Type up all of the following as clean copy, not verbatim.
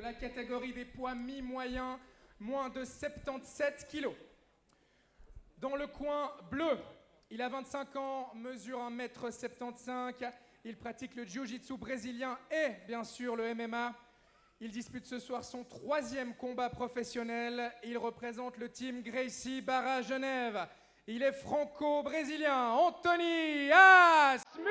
la catégorie des poids mi-moyens, moins de 77 kg. Dans le coin bleu, il a 25 ans, mesure 1,75 m. Il pratique le jiu-jitsu brésilien et bien sûr le MMA. Il dispute ce soir son 3e combat professionnel. Il représente le team Gracie Barra Genève. Il est franco-brésilien, Anthony Asmuller.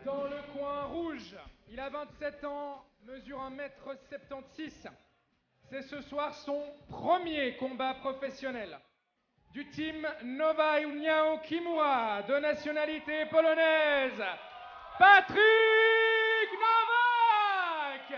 Dans le coin rouge, il a 27 ans, mesure 1,76 m. C'est ce soir son 1er combat professionnel. Du team Nova União Kimura, de nationalité polonaise, Patryk Nowak.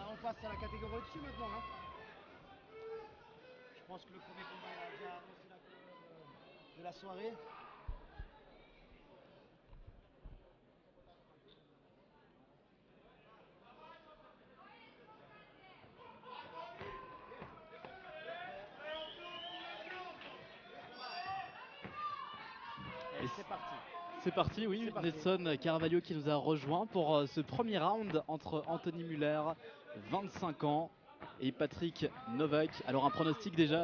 On passe à la catégorie au-dessus maintenant. Hein. Je pense que le premier combat a déjà annoncé la couleur de la soirée. Et c'est parti. C'est parti, oui. Nelson Carvalho qui nous a rejoint pour ce premier round entre Anthony Muller, 25 ans, et Patryk Nowak. Alors un pronostic déjà,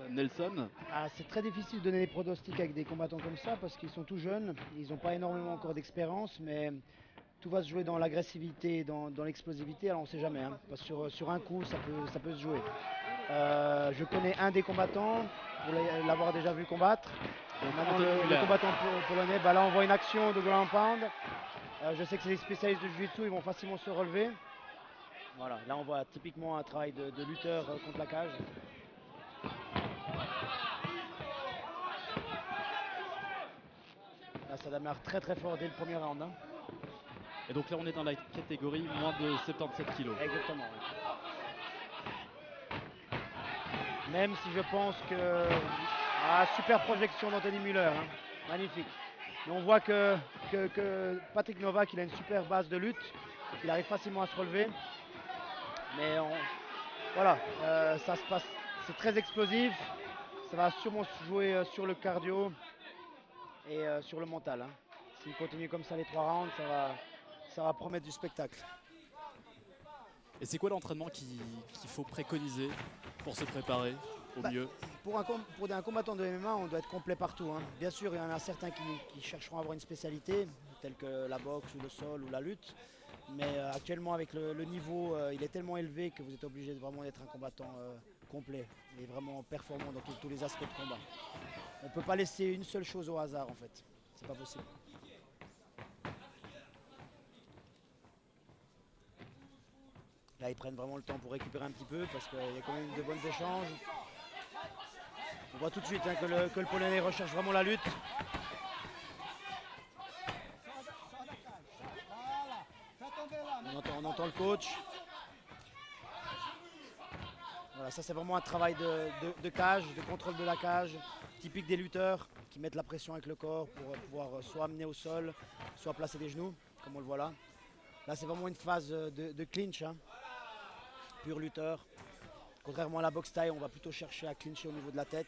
Nelson? C'est très difficile de donner des pronostics avec des combattants comme ça parce qu'ils sont tout jeunes, ils n'ont pas énormément encore d'expérience, mais tout va se jouer dans l'agressivité, dans l'explosivité, alors on ne sait jamais. Hein, parce que sur un coup, ça peut se jouer. Je connais un des combattants, pour l'avoir déjà vu combattre. Et maintenant le combattant polonais, là on voit une action de ground pound. Je sais que c'est des spécialistes de jiu-jitsu, ils vont facilement se relever. Voilà, là on voit typiquement un travail de lutteur contre la cage. Là ça démarre très très fort dès le premier round. Hein. Et donc là on est dans la catégorie moins de 77 kg. Exactement. Oui. Même si je pense que... super projection d'Anthony Muller, hein. Magnifique. Mais on voit que Patryk Nowak il a une super base de lutte, il arrive facilement à se relever. Mais voilà, ça se passe, c'est très explosif, ça va sûrement se jouer sur le cardio et sur le mental. Hein. S'il continue comme ça les 3 rounds, ça va promettre du spectacle. Et c'est quoi l'entraînement qu'il faut préconiser pour se préparer? au Bah, mieux? Pour un combattant de MMA, on doit être complet partout, hein. Bien sûr, il y en a certains qui chercheront à avoir une spécialité, telle que la boxe ou le sol ou la lutte. Mais actuellement, avec le niveau, il est tellement élevé que vous êtes obligé de vraiment d'être un combattant complet et vraiment performant dans tous les aspects de combat. On ne peut pas laisser une seule chose au hasard, en fait. C'est pas possible. Là, ils prennent vraiment le temps pour récupérer un petit peu parce qu'il y a quand même de bons échanges. On voit tout de suite hein, que le Polonais recherche vraiment la lutte. On entend le coach. Voilà, ça c'est vraiment un travail de cage, de contrôle de la cage, typique des lutteurs qui mettent la pression avec le corps pour pouvoir soit amener au sol, soit placer des genoux, comme on le voit là. Là c'est vraiment une phase de clinch, hein, pur lutteur. Contrairement à la boxe taille, on va plutôt chercher à clincher au niveau de la tête.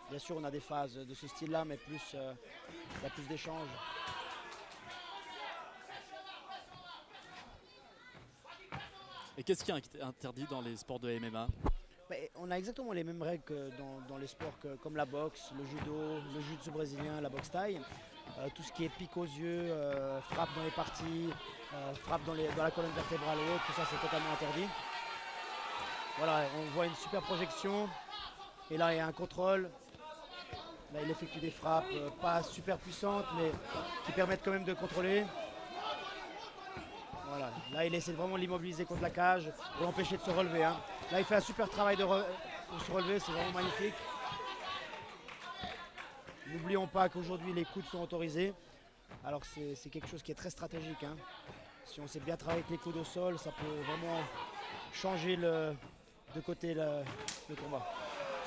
Bien sûr, on a des phases de ce style-là, mais plus, il y a plus d'échanges. Et qu'est-ce qui est interdit dans les sports de MMA? On a exactement les mêmes règles que dans les sports comme la boxe, le judo, le jiu-jitsu brésilien, la boxe thaï. Tout ce qui est pique aux yeux, frappe dans les parties, frappe dans la colonne vertébrale et autres, tout ça c'est totalement interdit. Voilà, on voit une super projection et là il y a un contrôle. Là il effectue des frappes pas super puissantes mais qui permettent quand même de contrôler. Voilà. Là il essaie vraiment de l'immobiliser contre la cage pour l'empêcher de se relever, hein. Là il fait un super travail pour se relever, c'est vraiment magnifique. N'oublions pas qu'aujourd'hui les coudes sont autorisés. Alors c'est quelque chose qui est très stratégique, hein. Si on sait bien travailler avec les coudes au sol, ça peut vraiment changer de côté le combat.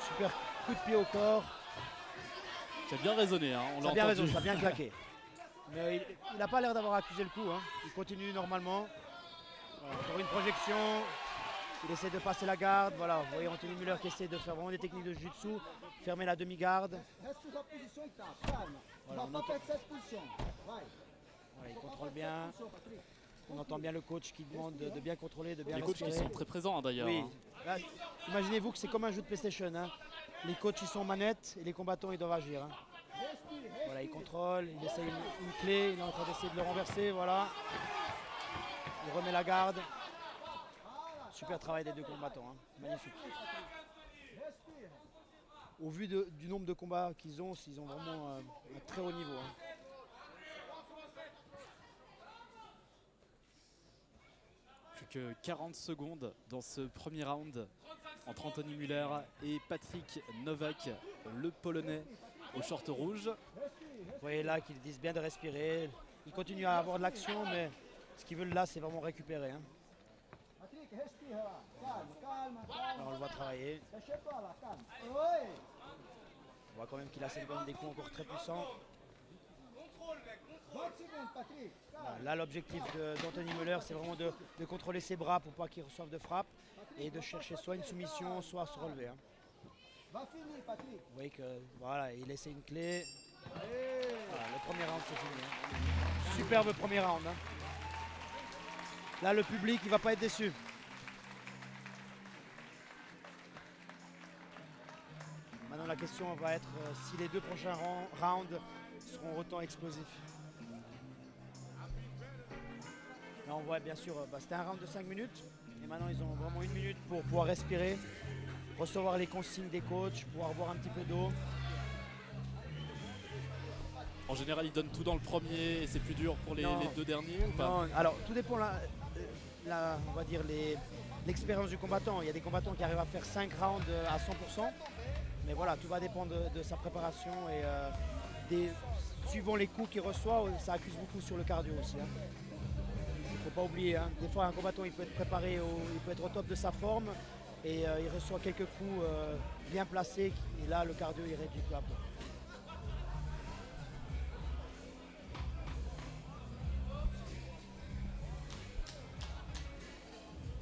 Super coup de pied au corps. Ça a bien résonné, hein, on l'a Ça a bien entendu. raison, ça a bien claqué. Mais il n'a pas l'air d'avoir accusé le coup, hein. Il continue normalement. Voilà, encore une projection. Il essaie de passer la garde. Voilà, vous voyez Anthony Müller qui essaie de faire vraiment des techniques de jiu-jitsu. Fermer la demi-garde. Voilà, voilà, il contrôle bien. On entend bien le coach qui demande de bien contrôler, de bien Les coachs qui respirer. sont très présents hein, d'ailleurs. Oui. Hein. Là, imaginez-vous que c'est comme un jeu de PlayStation, hein. Les coachs ils sont manettes et les combattants ils doivent agir, hein. Voilà, il contrôle, il essaie une clé, il est en train d'essayer de le renverser, voilà. Il remet la garde. Super travail des deux combattants, hein. Magnifique. Au vu du nombre de combats qu'ils ont vraiment un très haut niveau, hein. Plus que 40 secondes dans ce premier round entre Anthony Müller et Patrick Novak, le Polonais au short rouge. Vous voyez là qu'ils disent bien de respirer. Ils continuent à avoir de l'action, mais ce qu'ils veulent là, c'est vraiment récupérer, hein. Là, on le voit travailler. On voit quand même qu'il a des coups encore très puissants. Voilà, là, l'objectif d'Anthony Müller, c'est vraiment de contrôler ses bras pour pas qu'il reçoive de frappe et de chercher soit une soumission, soit se relever, hein. Vous voyez que voilà, il essaie une clé. Voilà, le premier round, c'est fini, hein. Superbe premier round, hein. Là, le public, il va pas être déçu. Maintenant, la question va être si les deux prochains rounds seront autant explosifs. Là, on voit bien sûr, c'était un round de 5 minutes. Et maintenant, ils ont vraiment 1 minute pour pouvoir respirer, recevoir les consignes des coachs, pouvoir boire un petit peu d'eau. En général, ils donnent tout dans le premier et c'est plus dur pour les deux derniers ou pas? Non, alors tout dépend, on va dire, l'expérience du combattant. Il y a des combattants qui arrivent à faire 5 rounds à 100%. Mais voilà, tout va dépendre de sa préparation et suivant les coups qu'il reçoit, ça accuse beaucoup sur le cardio aussi, hein. Il ne faut pas oublier, hein. Des fois un combattant il peut être préparé, il peut être au top de sa forme et il reçoit quelques coups bien placés et là le cardio il réduit peu à peu.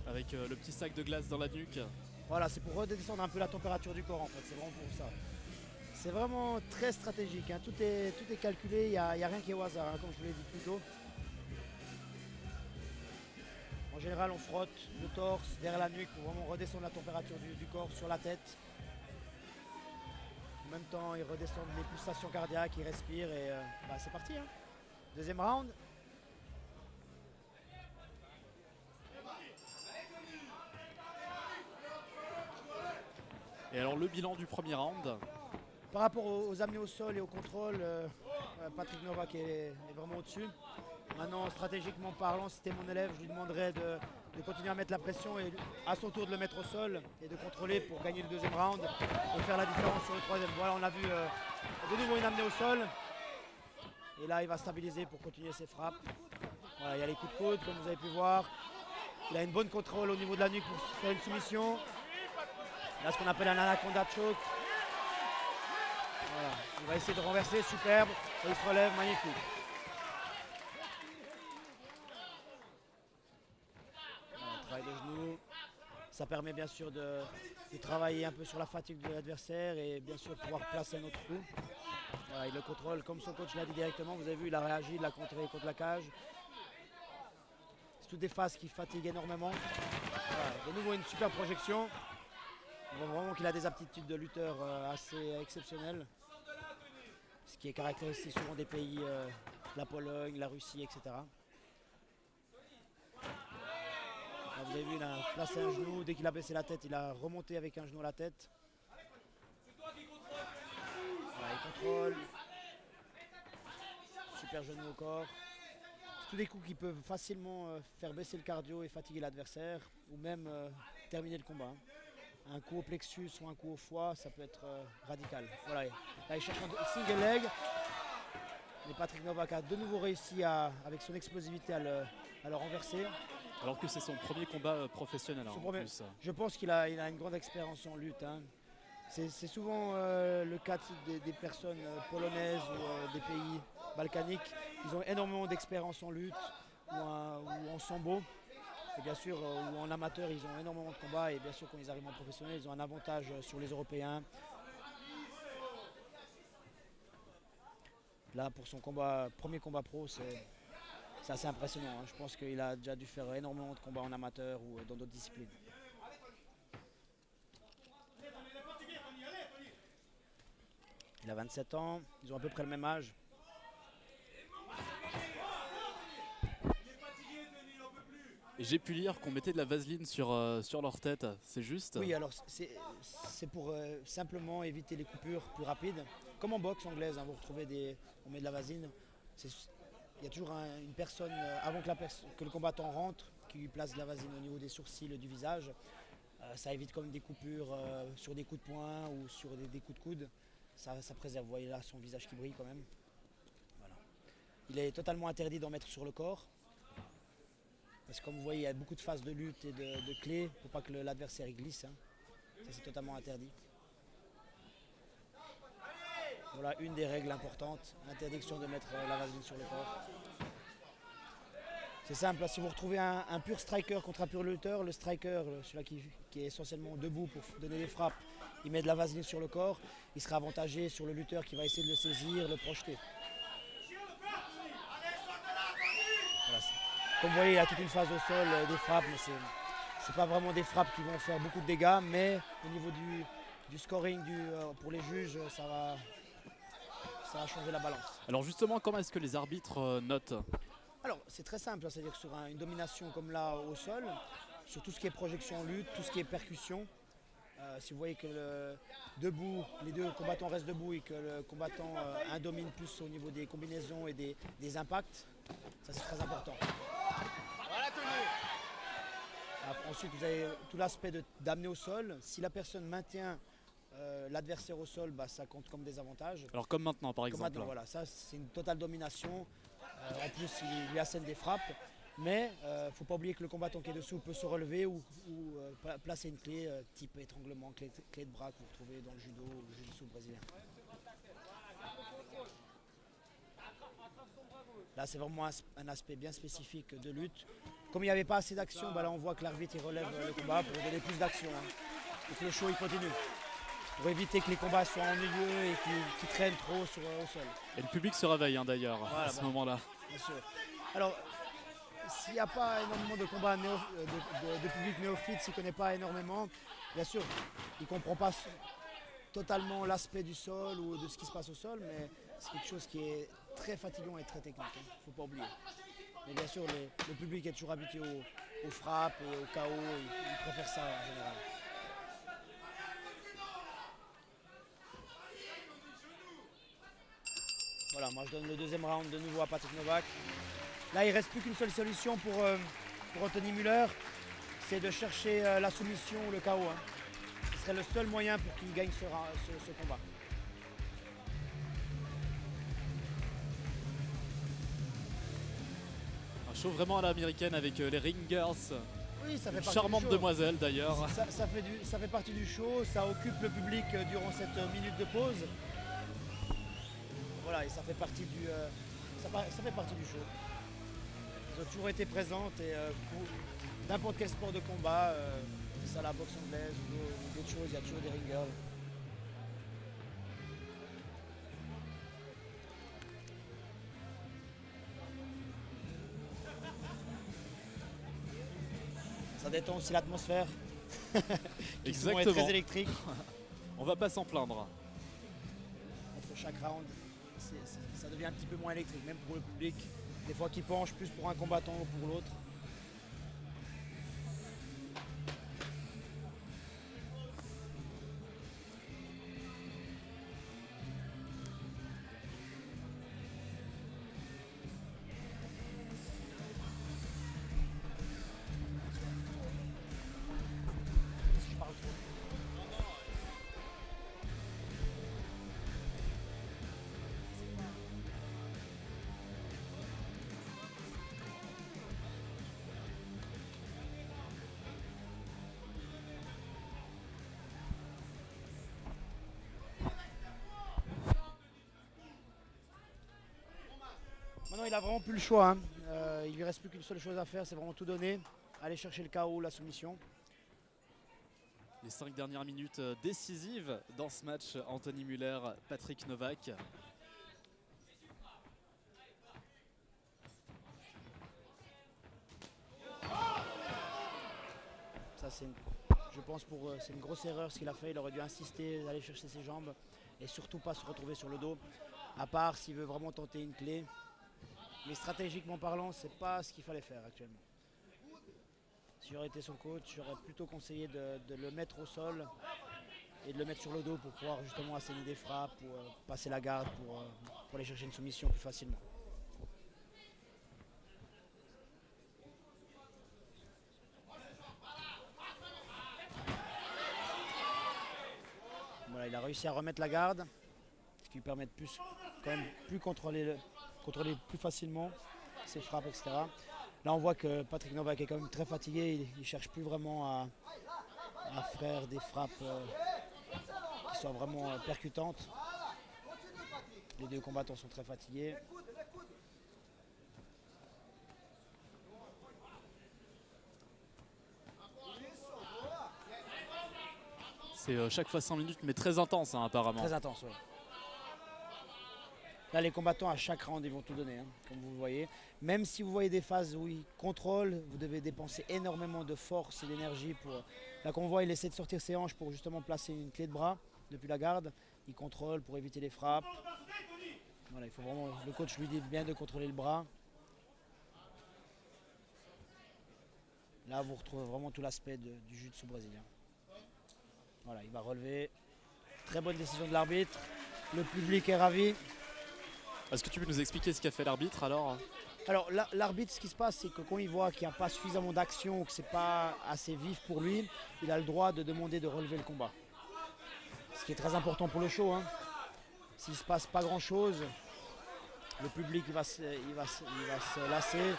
Avec le petit sac de glace dans la nuque. Voilà, c'est pour redescendre un peu la température du corps en fait, c'est vraiment pour ça. C'est vraiment très stratégique, hein. Tout est calculé, il n'y a rien qui est au hasard, hein, comme je vous l'ai dit plus tôt. En général, on frotte le torse, derrière la nuque pour vraiment redescendre la température du corps sur la tête. En même temps, ils redescendent les pulsations cardiaques, ils respirent et c'est parti. Hein. Deuxième round. Et alors le bilan du premier round? Par rapport aux amenés au sol et au contrôle, Patrick Novak est vraiment au-dessus. Maintenant, stratégiquement parlant, si c'était mon élève, je lui demanderais de continuer à mettre la pression et à son tour de le mettre au sol et de contrôler pour gagner le deuxième round et faire la différence sur le troisième. Voilà, on a vu de nouveau une amenée au sol. Et là, il va stabiliser pour continuer ses frappes. Voilà, il y a les coups de coude, comme vous avez pu voir. Il a une bonne contrôle au niveau de la nuque pour faire une soumission. Là, ce qu'on appelle un anaconda choke. Voilà. Il va essayer de renverser, superbe. Et il se relève, magnifique. Voilà, travail de genou. Ça permet bien sûr de travailler un peu sur la fatigue de l'adversaire et bien sûr pouvoir placer un autre coup. Voilà, il le contrôle comme son coach l'a dit directement. Vous avez vu, il a réagi, il a contré contre la cage. C'est toutes des phases qui fatiguent énormément. Voilà, de nouveau une super projection. On voit vraiment qu'il a des aptitudes de lutteur assez exceptionnelles. Ce qui est caractéristique souvent des pays, la Pologne, la Russie, etc. Là, vous avez vu, il a placé un genou. Dès qu'il a baissé la tête, il a remonté avec un genou à la tête. Voilà, il contrôle. Super genou au corps. C'est tous des coups qui peuvent facilement faire baisser le cardio et fatiguer l'adversaire ou même terminer le combat. Un coup au plexus ou un coup au foie, ça peut être radical. Voilà, là il cherche un single leg. Mais Patrick Novak a de nouveau réussi avec son explosivité à le renverser. Alors que c'est son premier combat professionnel. Son premier, plus. Je pense qu'il a une grande expérience en lutte. Hein. C'est souvent le cas des personnes polonaises ou des pays balkaniques. Ils ont énormément d'expérience en lutte ou en sambo. Et bien sûr, ou en amateur, ils ont énormément de combats. Et bien sûr, quand ils arrivent en professionnel, ils ont un avantage sur les Européens. Là, pour son premier combat pro, c'est assez impressionnant. Hein. Je pense qu'il a déjà dû faire énormément de combats en amateur ou dans d'autres disciplines. Il a 27 ans, ils ont à peu près le même âge. J'ai pu lire qu'on mettait de la vaseline sur leur tête, c'est juste? Oui, alors c'est pour simplement éviter les coupures plus rapides. Comme en boxe anglaise, hein, vous retrouvez on met de la vaseline. Il y a toujours une personne, avant que le combattant rentre, qui lui place de la vaseline au niveau des sourcils, du visage. Ça évite comme des coupures sur des coups de poing ou sur des coups de coude. Ça préserve, vous voyez là son visage qui brille quand même. Voilà. Il est totalement interdit d'en mettre sur le corps. Parce que comme vous voyez, il y a beaucoup de phases de lutte et de clés pour pas que l'adversaire glisse. Hein. Ça, c'est totalement interdit. Voilà une des règles importantes, interdiction de mettre la vaseline sur le corps. C'est simple, là, si vous retrouvez un pur striker contre un pur lutteur, le striker, celui-là qui est essentiellement debout pour donner des frappes, il met de la vaseline sur le corps, il sera avantagé sur le lutteur qui va essayer de le saisir, le projeter. Voilà, comme vous voyez, il y a toute une phase au sol, des frappes, mais c'est pas vraiment des frappes qui vont faire beaucoup de dégâts, mais au niveau du scoring pour les juges, ça va changer la balance. Alors justement, comment est-ce que les arbitres notent? Alors c'est très simple, hein, c'est-à-dire que sur une domination comme là au sol, sur tout ce qui est projection en lutte, tout ce qui est percussion, si vous voyez que debout, les deux combattants restent debout et que le combattant un domine plus au niveau des combinaisons et des impacts, ça c'est très important. Ensuite vous avez tout l'aspect d'amener au sol. Si la personne maintient l'adversaire au sol, ça compte comme des avantages. Alors comme maintenant par exemple. Maintenant, voilà, ça c'est une totale domination. En plus il lui assène des frappes. Mais il ne faut pas oublier que le combattant qui est dessous peut se relever ou placer une clé type étranglement, clé de bras que vous retrouvez dans le judo ou le jiu-jitsu brésilien. Là c'est vraiment un aspect bien spécifique de lutte. Comme il n'y avait pas assez d'action, là on voit que l'arbitre il relève le combat pour donner plus d'action. Hein. Et que le show il continue. Pour éviter que les combats soient ennuyeux et qu'ils traînent trop au sol. Et le public se réveille d'ailleurs à ce moment-là. Bien sûr. Alors, s'il n'y a pas énormément de combats de public néophyte, s'il ne connaît pas énormément, bien sûr, il ne comprend pas totalement l'aspect du sol ou de ce qui se passe au sol, mais c'est quelque chose qui est très fatigant et très technique, il ne faut pas oublier. Mais bien sûr, le public est toujours habitué aux frappes et au KO, il préfère ça en général. Voilà, moi je donne le deuxième round de nouveau à Patrick Novak. Là, il ne reste plus qu'une seule solution pour Anthony Müller, c'est de chercher la soumission ou le KO. Ce serait le seul moyen pour qu'il gagne ce combat. Un show vraiment à l'américaine avec les ringers. Oui, ça fait Une partie charmante du show. demoiselle d'ailleurs. Ça fait partie du show, ça occupe le public durant cette minute de pause. Voilà, et ça fait partie du show. Ils ont toujours été présentes et pour n'importe quel sport de combat, que ça la boxe anglaise ou d'autres choses, il y a toujours des ringers. Ça détend aussi l'atmosphère. Exactement. Est très électrique. On va pas s'en plaindre. Entre chaque round, ça devient un petit peu moins électrique, même pour le public. Des fois qui penche plus pour un combattant ou pour l'autre. Maintenant, il a vraiment plus le choix. Il lui reste plus qu'une seule chose à faire, c'est vraiment tout donner. Aller chercher le KO, la soumission. Les 5 dernières minutes décisives dans ce match, Anthony Müller, Patrick Novak. Ça, je pense c'est une grosse erreur ce qu'il a fait. Il aurait dû insister, aller chercher ses jambes et surtout pas se retrouver sur le dos. À part s'il veut vraiment tenter une clé. Mais stratégiquement parlant, c'est pas ce qu'il fallait faire actuellement. Si j'aurais été son coach, j'aurais plutôt conseillé de le mettre au sol et de le mettre sur le dos pour pouvoir justement asséner des frappes ou passer la garde pour aller chercher une soumission plus facilement. Voilà, il a réussi à remettre la garde, ce qui lui permet de quand même plus contrôler plus facilement ses frappes, etc. Là, on voit que Patrick Novak est quand même très fatigué. Il ne cherche plus vraiment à faire des frappes qui soient vraiment percutantes. Les deux combattants sont très fatigués. C'est chaque fois 5 minutes, mais très intense apparemment. Très intense, oui. Là, les combattants, à chaque round, ils vont tout donner, comme vous le voyez. Même si vous voyez des phases où ils contrôlent, vous devez dépenser énormément de force et d'énergie. Là, qu'on voit, il essaie de sortir ses hanches pour justement placer une clé de bras depuis la garde. Il contrôle pour éviter les frappes. Voilà, il faut vraiment, le coach lui dit bien de contrôler le bras. Là, vous retrouvez vraiment tout l'aspect du jiu-jitsu brésilien. Voilà, il va relever. Très bonne décision de l'arbitre. Le public est ravi. Est-ce que tu peux nous expliquer ce qu'a fait l'arbitre alors? Alors l'arbitre, ce qui se passe, c'est que quand il voit qu'il n'y a pas suffisamment d'action, que ce n'est pas assez vif pour lui, il a le droit de demander de relever le combat. Ce qui est très important pour le show. S'il ne se passe pas grand-chose, le public il va se lasser.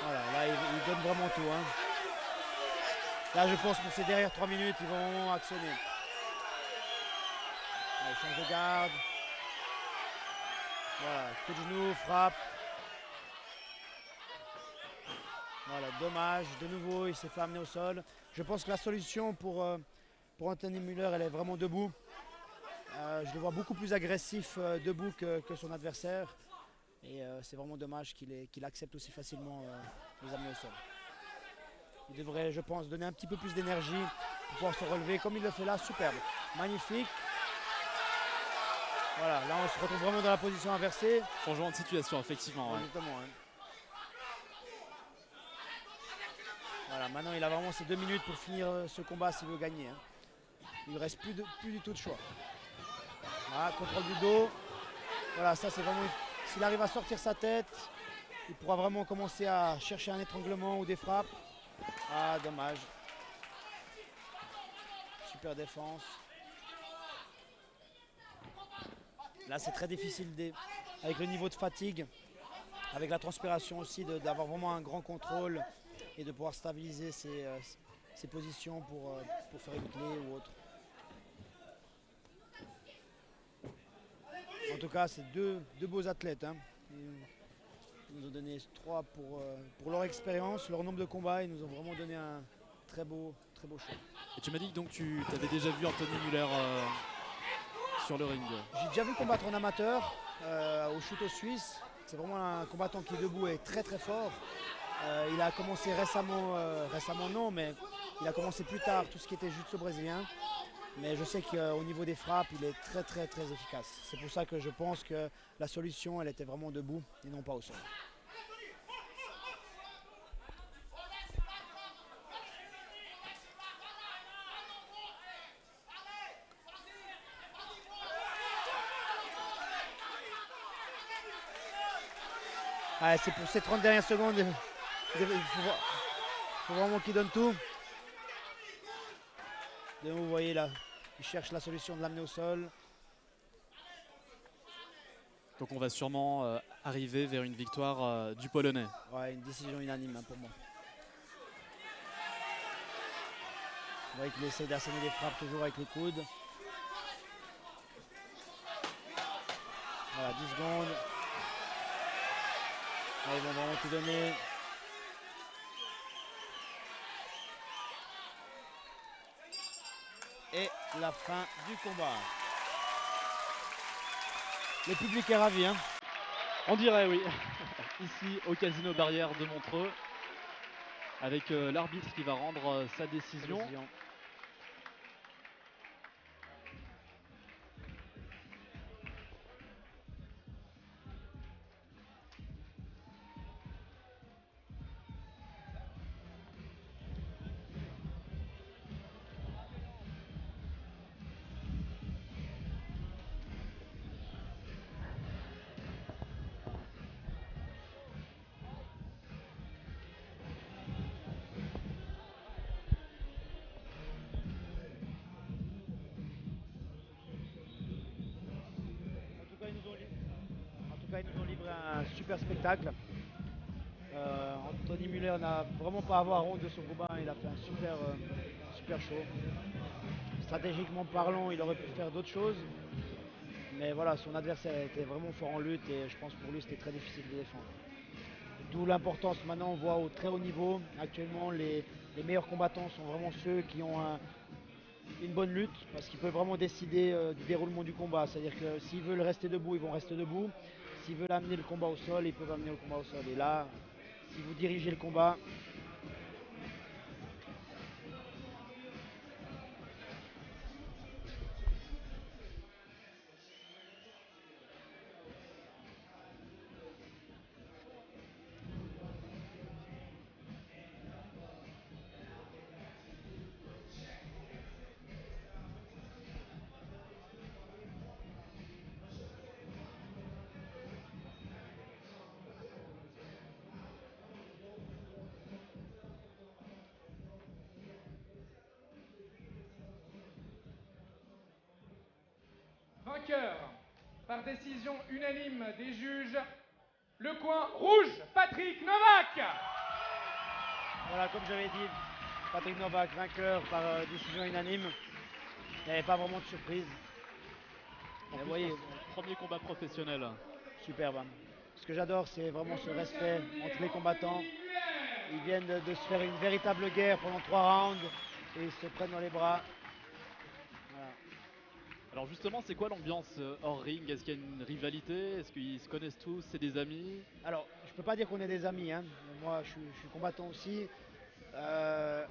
Voilà, là il donne vraiment tout. Là, je pense pour ces dernières 3 minutes, ils vont vraiment actionner. Allez, change de garde. Voilà, coup de genou, frappe. Voilà, dommage. De nouveau, il s'est fait amener au sol. Je pense que la solution pour Anthony Müller, elle est vraiment debout. Je le vois beaucoup plus agressif debout que son adversaire. Et c'est vraiment dommage qu'il accepte aussi facilement les amener au sol. Il devrait, je pense, donner un petit peu plus d'énergie pour pouvoir se relever. Comme il le fait là, superbe. Magnifique. Voilà, là on se retrouve vraiment dans la position inversée. Changement de situation, effectivement. Ouais. Exactement. Hein. Voilà, maintenant il a vraiment ses 2 minutes pour finir ce combat s'il veut gagner. Hein. Il ne reste plus du tout de choix. Voilà, contrôle du dos. Voilà, ça c'est vraiment. S'il arrive à sortir sa tête, il pourra vraiment commencer à chercher un étranglement ou des frappes. Ah, dommage. Super défense. Là, c'est très difficile avec le niveau de fatigue, avec la transpiration aussi, d'avoir vraiment un grand contrôle et de pouvoir stabiliser ses positions pour faire une clé ou autre. En tout cas, c'est deux beaux athlètes. Hein. Ils nous ont donné 3 pour leur expérience, leur nombre de combats. Ils nous ont vraiment donné un très beau show. Et tu m'as dit que donc tu avais déjà vu Anthony Müller sur le ring. J'ai déjà vu combattre en amateur au shoot suisse. C'est vraiment un combattant qui est debout et très très fort. Il a commencé récemment non, mais il a commencé plus tard tout ce qui était jiu-jitsu brésilien. Mais je sais qu'au niveau des frappes, il est très très très efficace. C'est pour ça que je pense que la solution, elle était vraiment debout et non pas au sol. Ah, c'est pour ces 30 dernières secondes, il faut vraiment qu'il donne tout. Vous voyez là, il cherche la solution de l'amener au sol. Donc on va sûrement arriver vers une victoire du Polonais. Ouais, une décision unanime hein, pour moi. Vous voyez qu'il essaie d'asséner des frappes toujours avec les coudes. Voilà, 10 secondes. Là, ils vont vraiment tout donner. Et la fin du combat. Le public est ravi. Hein. On dirait, oui. Ici, au Casino Barrière de Montreux, avec l'arbitre qui va rendre sa décision. Ils nous ont livré un super spectacle. Anthony Müller n'a vraiment pas à avoir honte de son combat. Il a fait un super show. Stratégiquement parlant, il aurait pu faire d'autres choses. Mais voilà, son adversaire était vraiment fort en lutte et je pense que pour lui c'était très difficile de défendre. D'où l'importance, maintenant on voit au très haut niveau, actuellement les meilleurs combattants sont vraiment ceux qui ont une bonne lutte parce qu'ils peuvent vraiment décider du déroulement du combat. C'est-à-dire que s'ils veulent rester debout, ils vont rester debout. S'ils veulent amener le combat au sol, ils peuvent amener le combat au sol. Et là, si vous dirigez le combat, Vainqueur par décision unanime des juges, le coin rouge, Patrick Novak. voilà, comme j'avais dit, Patrick Novak, vainqueur par décision unanime. Il n'y avait pas vraiment de surprise. Vous voyez, premier combat professionnel. Superbe. Hein. Ce que j'adore, c'est vraiment ce respect entre les combattants. Ils viennent de se faire une véritable guerre pendant 3 rounds et ils se prennent dans les bras. Voilà. Alors justement, c'est quoi l'ambiance hors ring? Est-ce qu'il y a une rivalité? Est-ce qu'ils se connaissent tous? C'est des amis? Alors, je peux pas dire qu'on est des amis. Hein. Moi, je suis combattant aussi.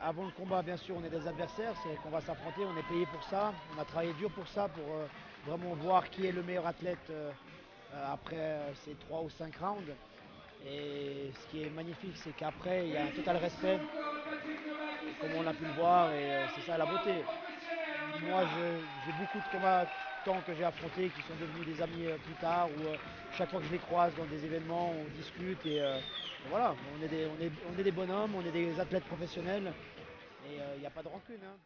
Avant le combat, bien sûr, on est des adversaires. C'est qu'on va s'affronter. On est payé pour ça. On a travaillé dur pour ça, vraiment voir qui est le meilleur athlète après ces 3 ou 5 rounds. Et ce qui est magnifique, c'est qu'après, il y a un total respect, comme on a pu le voir, et c'est ça la beauté. Moi, j'ai beaucoup de combattants que j'ai affrontés qui sont devenus des amis plus tard, ou chaque fois que je les croise dans des événements, on discute, et voilà, on est des bonhommes, on est des athlètes professionnels, et il n'y a pas de rancune. Hein.